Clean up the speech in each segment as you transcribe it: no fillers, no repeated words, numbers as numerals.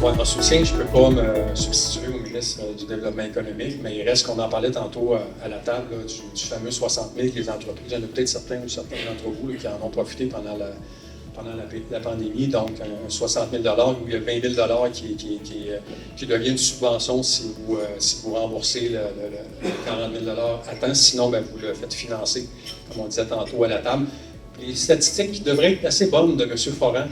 Ouais, en soutien, je ne peux pas me substituer au ministre du Développement économique, mais il reste qu'on en parlait tantôt à la table là, du fameux 60 000 que les entreprises. Il y en a peut-être certains ou certains d'entre vous là, qui en ont profité pendant la pandémie. Donc, un 60 000 où il y a 20 000 qui devient une subvention si vous remboursez le 40 000 à temps. Sinon, ben, vous le faites financer, comme on disait tantôt à la table. Les statistiques devraient être assez bonnes de M. Foran.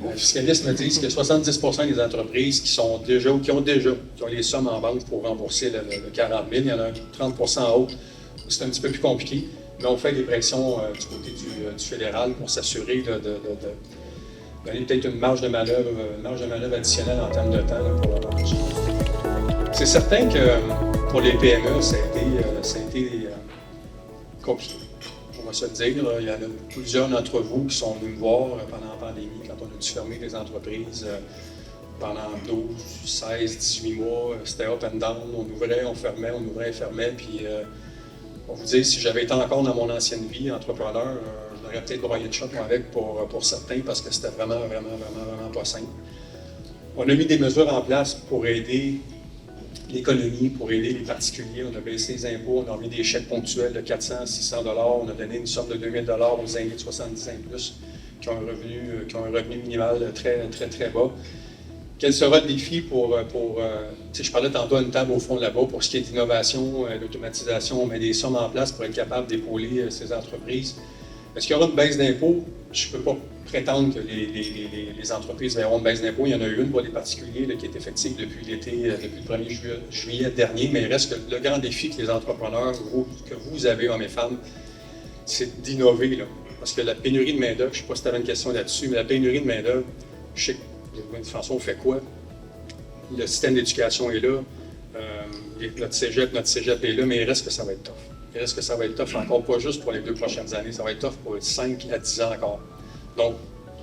Les fiscalistes me disent que 70% des entreprises qui ont les sommes en banque pour rembourser le 40 000, il y en a 30% en haut. C'est un petit peu plus compliqué, mais on fait des pressions du côté du fédéral pour s'assurer de donner peut-être une marge de manœuvre additionnelle en termes de temps là, pour le rembourser. C'est certain que pour les PME, ça a été compliqué. On va se le dire, il y en a plusieurs d'entre vous qui sont venus me voir pendant la pandémie, quand on a dû fermer les entreprises pendant 12, 16, 18 mois. C'était up and down, on ouvrait, on fermait, on ouvrait, fermait. Puis, on vous dit, si j'avais été encore dans mon ancienne vie entrepreneur, je l'aurais peut-être broyé de choc avec pour certains parce que c'était vraiment pas simple. On a mis des mesures en place pour aider l'économie, pour aider les particuliers. On a baissé les impôts, on a mis des chèques ponctuels de 400, 600 $. On a donné une somme de 2 000 $ aux aînés de 70 ans et plus qui ont un revenu minimal très bas. Quel sera le défi pour je parlais tantôt à une table au fond là-bas, pour ce qui est d'innovation, d'automatisation, on met des sommes en place pour être capable d'épauler ces entreprises. Est-ce qu'il y aura une baisse d'impôts? Je ne peux pas prétendre que les entreprises verront une baisse d'impôts. Il y en a eu une pour les particuliers là, qui est effective depuis l'été, depuis le 1er juillet dernier, mais il reste que le grand défi que les entrepreneurs, que vous avez, hommes et femmes, c'est d'innover. Là. Parce que la pénurie de main-d'œuvre, je ne sais pas si tu avais une question là-dessus, mais la pénurie de main-d'œuvre, je sais que François, on fait quoi? Le système d'éducation est là, notre cégep est là, mais il reste que ça va être tough. Il reste que ça va être tough encore, pas juste pour les 2 prochaines années, ça va être tough pour 5 à 10 ans encore. Donc,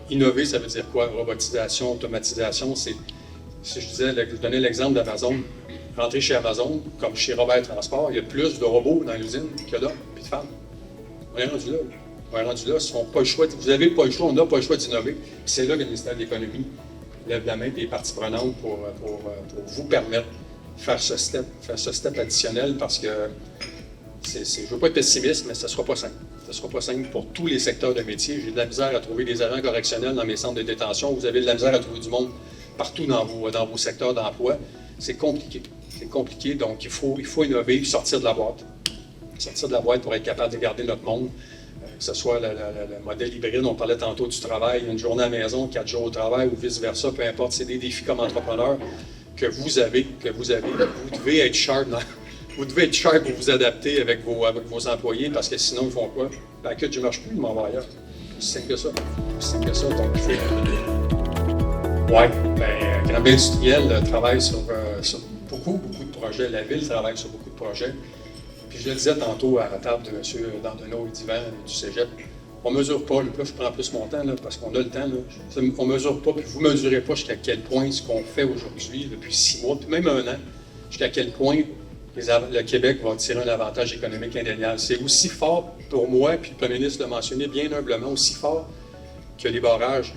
innover, ça veut dire quoi? Robotisation, automatisation, je donnais l'exemple d'Amazon. Rentrer chez Amazon, comme chez Robert Transport, il y a plus de robots dans l'usine que d'hommes et de femmes. On est rendu là. On est rendu là. Vous n'avez pas le choix, on n'a pas le choix d'innover. C'est là que le ministère de l'Économie lève la main des parties prenantes pour vous permettre de faire ce step additionnel parce que je ne veux pas être pessimiste, mais ça ne sera pas simple. Ça ne sera pas simple pour tous les secteurs de métier. J'ai de la misère à trouver des agents correctionnels dans mes centres de détention. Vous avez de la misère à trouver du monde partout dans vos secteurs d'emploi. C'est compliqué. C'est compliqué, donc il faut innover, sortir de la boîte. Sortir de la boîte pour être capable de garder notre monde. Que ce soit le modèle hybride, on parlait tantôt du travail, une journée à la maison, 4 jours au travail ou vice-versa, peu importe, c'est des défis comme entrepreneur que vous avez. Vous devez être sharp vous devez être sharp pour vous adapter avec vos employés parce que sinon, ils font quoi? Ben, que je ne marche plus, ils m'en vont ailleurs. C'est simple que ça. C'est simple que ça, donc il faut... Oui, bien, Granby Industriel travaille sur beaucoup de projets. La Ville travaille sur beaucoup de projets. Puis je le disais tantôt à la table de M. Dandonneau et d'Yvan du Cégep, on ne mesure pas, là je prends plus mon temps là, parce qu'on a le temps, là, on ne mesure pas, puis vous ne mesurez pas jusqu'à quel point ce qu'on fait aujourd'hui, depuis 6 mois, puis même 1 an, jusqu'à quel point le Québec va tirer un avantage économique indéniable. C'est aussi fort pour moi, puis le premier ministre l'a mentionné bien humblement, aussi fort que les barrages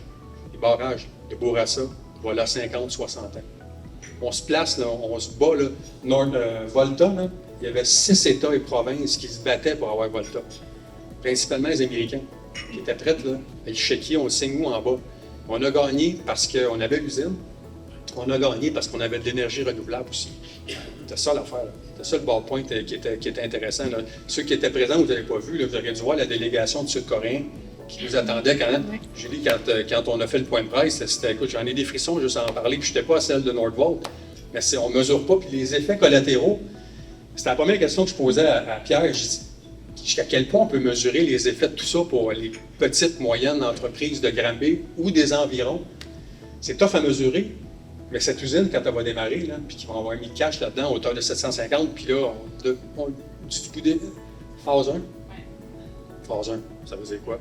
de Bourassa, voilà 50, 60 ans. On se place, là, on se bat, là, Volta, là, il y avait 6 États et provinces qui se battaient pour avoir Volta. Principalement les Américains, qui étaient prêts, là, le chéquier, on le signe où en bas. On a gagné parce qu'on avait l'usine, on a gagné parce qu'on avait de l'énergie renouvelable aussi. C'était ça l'affaire. C'était ça le ballpoint qui était intéressant. Là. Ceux qui étaient présents, vous n'avez pas vu, là, vous auriez dû voir la délégation de Sud-Coréens qui nous attendait Julie, quand on a fait le point de presse, c'était, écoute, j'en ai des frissons juste à en parler, puis je n'étais pas à celle de Nordvolt. Mais on ne mesure pas, puis les effets collatéraux, c'était la première question que je posais à Pierre. Je dis, jusqu'à quel point on peut mesurer les effets de tout ça pour les petites, moyennes entreprises de Granby ou des environs? C'est tough à mesurer, mais cette usine, quand elle va démarrer, là, puis qu'ils vont avoir mis le cash là-dedans à hauteur de 750, puis là, phase 1. Phase 1, ça veut dire quoi?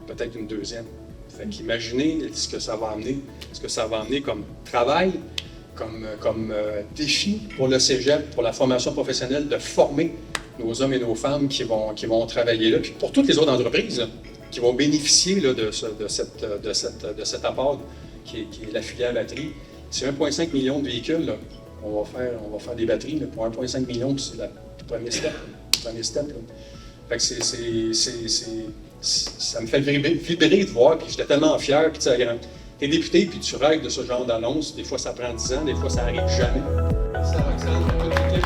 Peut-être une deuxième. Fait qu'imaginez ce que ça va amener comme travail, comme défi pour le cégep, pour la formation professionnelle, de former nos hommes et nos femmes qui vont travailler là, puis pour toutes les autres entreprises là, qui vont bénéficier là, de cet apport qui est la filière batterie. C'est 1,5 million de véhicules, là. On va faire des batteries, là, pour 1,5 million, c'est le premier step. Là. Fait que ça me fait vibrer de voir, puis j'étais tellement fier. Puis t'es député, puis tu rêves de ce genre d'annonce. Des fois, ça prend 10 ans, des fois, ça arrive jamais. Merci à Roxane, à toute l'équipe.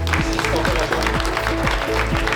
Merci du